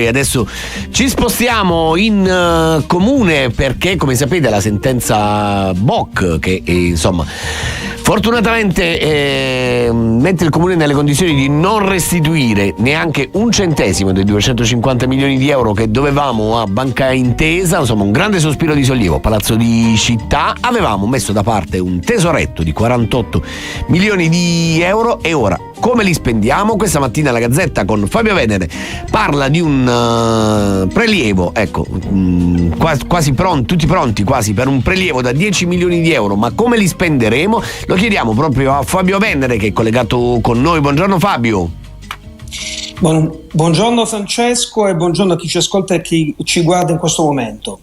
E adesso ci spostiamo in comune perché, come sapete, la sentenza Boc, che insomma fortunatamente mette il comune nelle condizioni di non restituire neanche un centesimo dei 250 milioni di euro che dovevamo a Banca Intesa. Insomma, un grande sospiro di sollievo. Palazzo di Città, avevamo messo da parte un tesoretto di 48 milioni di euro e ora come li spendiamo? Questa mattina la Gazzetta con Fabio Venere parla di un prelievo, ecco, quasi pronti, tutti pronti quasi per un prelievo da 10 milioni di euro, ma come li spenderemo? Lo chiediamo proprio a Fabio Venere, che è collegato con noi. Buongiorno Fabio. Buongiorno Francesco e buongiorno a chi ci ascolta e chi ci guarda in questo momento.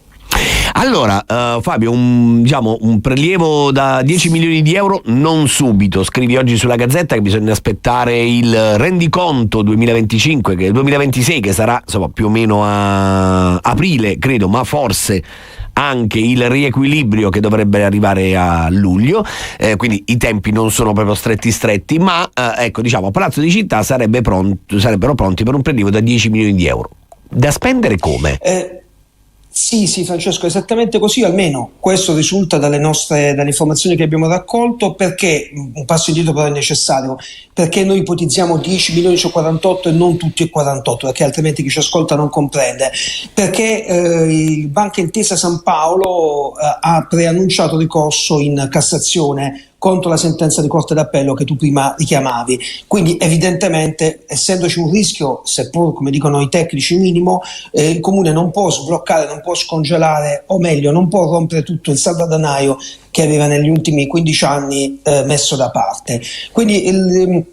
Allora, Fabio, un prelievo da 10 milioni di euro non subito. Scrivi oggi sulla Gazzetta che bisogna aspettare il rendiconto 2025, che è il 2026, che sarà insomma più o meno a aprile, credo, ma forse anche il riequilibrio che dovrebbe arrivare a luglio, quindi i tempi non sono proprio stretti, ma ecco, diciamo, a Palazzo di Città sarebbero pronti per un prelievo da 10 milioni di euro. Da spendere come? Sì, Francesco, esattamente così, almeno questo risulta dalle informazioni che abbiamo raccolto. Perché un passo indietro però è necessario? Perché noi ipotizziamo 10 milioni su 48 e non tutti e 48, perché altrimenti chi ci ascolta non comprende. Perché il Banca Intesa San Paolo ha preannunciato ricorso in Cassazione contro la sentenza di Corte d'Appello che tu prima richiamavi. Quindi evidentemente, essendoci un rischio, seppur come dicono i tecnici minimo, il Comune non può sbloccare, non può scongelare, o meglio non può rompere tutto il salvadanaio che aveva negli ultimi 15 anni messo da parte. Quindi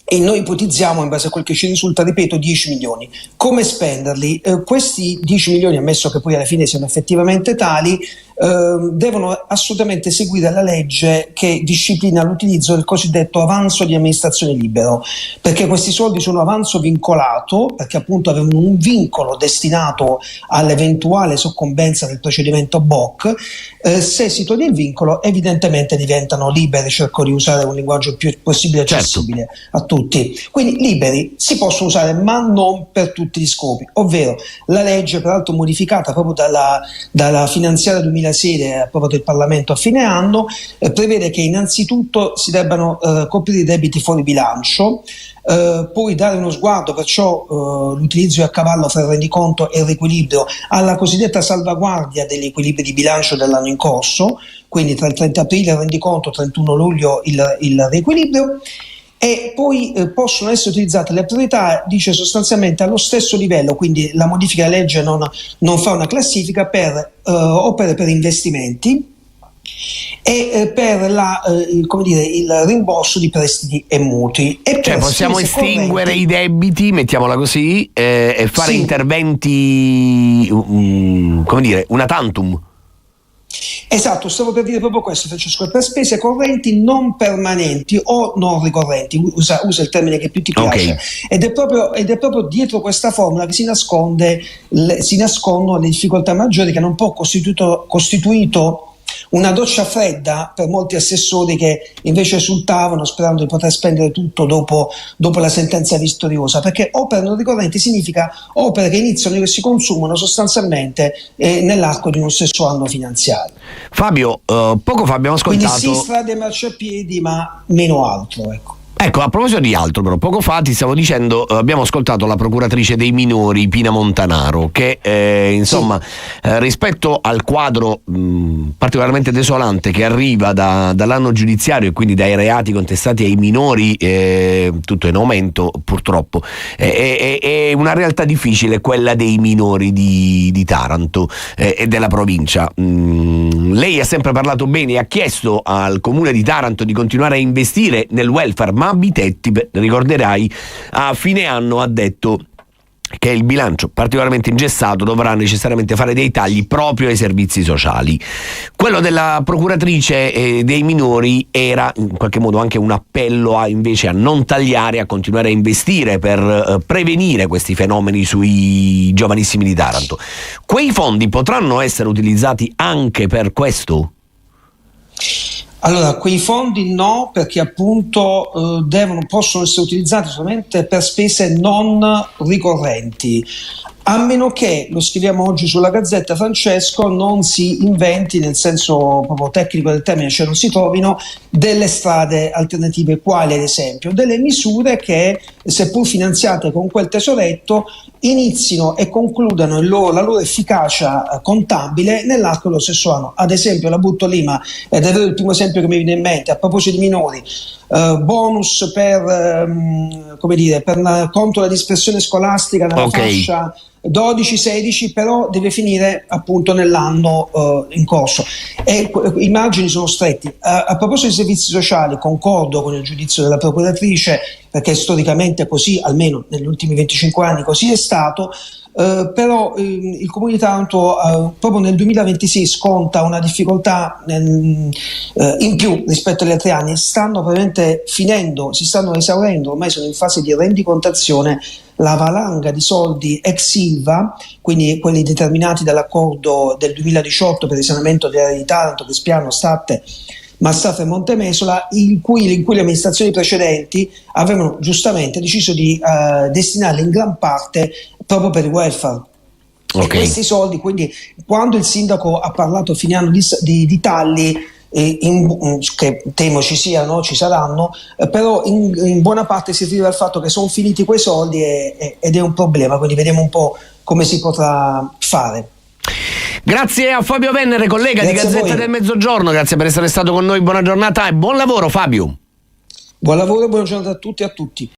e noi ipotizziamo, in base a quel che ci risulta, ripeto, 10 milioni. Come spenderli? Questi 10 milioni, ammesso che poi alla fine siano effettivamente tali, devono assolutamente seguire la legge che disciplina l'utilizzo del cosiddetto avanzo di amministrazione libero, perché questi soldi sono avanzo vincolato, perché appunto avevano un vincolo destinato all'eventuale soccombenza del procedimento Boc. Se si toglie il vincolo, evidentemente diventano liberi. Cerco di usare un linguaggio il più possibile accessibile a tutti. Quindi liberi si possono usare, ma non per tutti gli scopi, ovvero la legge, peraltro modificata proprio dalla finanziaria 2006 approvato il Parlamento a fine anno, prevede che innanzitutto si debbano coprire i debiti fuori bilancio, poi dare uno sguardo, perciò l'utilizzo è a cavallo fra il rendiconto e il riequilibrio, alla cosiddetta salvaguardia degli equilibri di bilancio dell'anno in corso, quindi tra il 30 aprile il rendiconto, 31 luglio il riequilibrio. E poi possono essere utilizzate le priorità, dice sostanzialmente allo stesso livello, quindi la modifica della legge non fa una classifica, per opere per investimenti e per il rimborso di prestiti e mutui. E cioè possiamo estinguere i debiti, mettiamola così, e fare interventi, una tantum. Esatto, stavo per dire proprio questo, Francesco, per spese correnti non permanenti o non ricorrenti, usa il termine che più ti piace, okay. Ed è proprio dietro questa formula che si nascondono le difficoltà maggiori, che hanno un po' costituito una doccia fredda per molti assessori che invece esultavano sperando di poter spendere tutto dopo la sentenza vittoriosa, perché opere non ricorrenti significa opere che iniziano e che si consumano sostanzialmente nell'arco di uno stesso anno finanziario. Fabio, poco fa abbiamo ascoltato, quindi sì, strade e marciapiedi, ma meno altro, Ecco, a proposito di altro, però, poco fa ti stavo dicendo, abbiamo ascoltato la procuratrice dei minori, Pina Montanaro, che rispetto al quadro particolarmente desolante che arriva dall'anno giudiziario e quindi dai reati contestati ai minori, tutto in aumento purtroppo, è una realtà difficile quella dei minori di Taranto e della provincia. Lei ha sempre parlato bene e ha chiesto al comune di Taranto di continuare a investire nel welfare, ma Bitetti, ricorderai, a fine anno ha detto che il bilancio particolarmente ingessato dovrà necessariamente fare dei tagli proprio ai servizi sociali. Quello della procuratrice dei minori era in qualche modo anche un appello invece a non tagliare, a continuare a investire per prevenire questi fenomeni sui giovanissimi di Taranto. Quei fondi potranno essere utilizzati anche per questo? Allora, quei fondi no, perché appunto possono essere utilizzati solamente per spese non ricorrenti. A meno che, lo scriviamo oggi sulla Gazzetta, Francesco, non si inventi, nel senso proprio tecnico del termine, cioè non si trovino delle strade alternative, quali ad esempio delle misure che, seppur finanziate con quel tesoretto, inizino e concludano la loro efficacia contabile nell'arco dello stesso anno. Ad esempio, la butto lì, ma è davvero il primo esempio che mi viene in mente, a proposito di minori, bonus per contro la dispersione scolastica nella fascia 12-16, però deve finire appunto nell'anno in corso e i margini sono stretti. A proposito dei servizi sociali, concordo con il giudizio della procuratrice, perché storicamente così, almeno negli ultimi 25 anni così è stato. Però il Comune di Taranto proprio nel 2026 sconta una difficoltà in più rispetto agli altri anni. Stanno veramente finendo, si stanno esaurendo, ormai sono in fase di rendicontazione la valanga di soldi ex Ilva, quindi quelli determinati dall'accordo del 2018 per il risanamento delle aree di Taranto, Crispiano, Statte, Massafra e Montemesola, in cui le amministrazioni precedenti avevano giustamente deciso di destinarli in gran parte proprio per il welfare. E questi soldi, quindi, quando il sindaco ha parlato a fine anno di tagli, che temo ci siano, ci saranno, però in buona parte si riferiva al fatto che sono finiti quei soldi ed è un problema, quindi vediamo un po' come si potrà fare. Grazie a Fabio Venere, collega di Gazzetta del Mezzogiorno, grazie per essere stato con noi, buona giornata e buon lavoro Fabio. Buon lavoro e buona giornata a tutti e a tutti.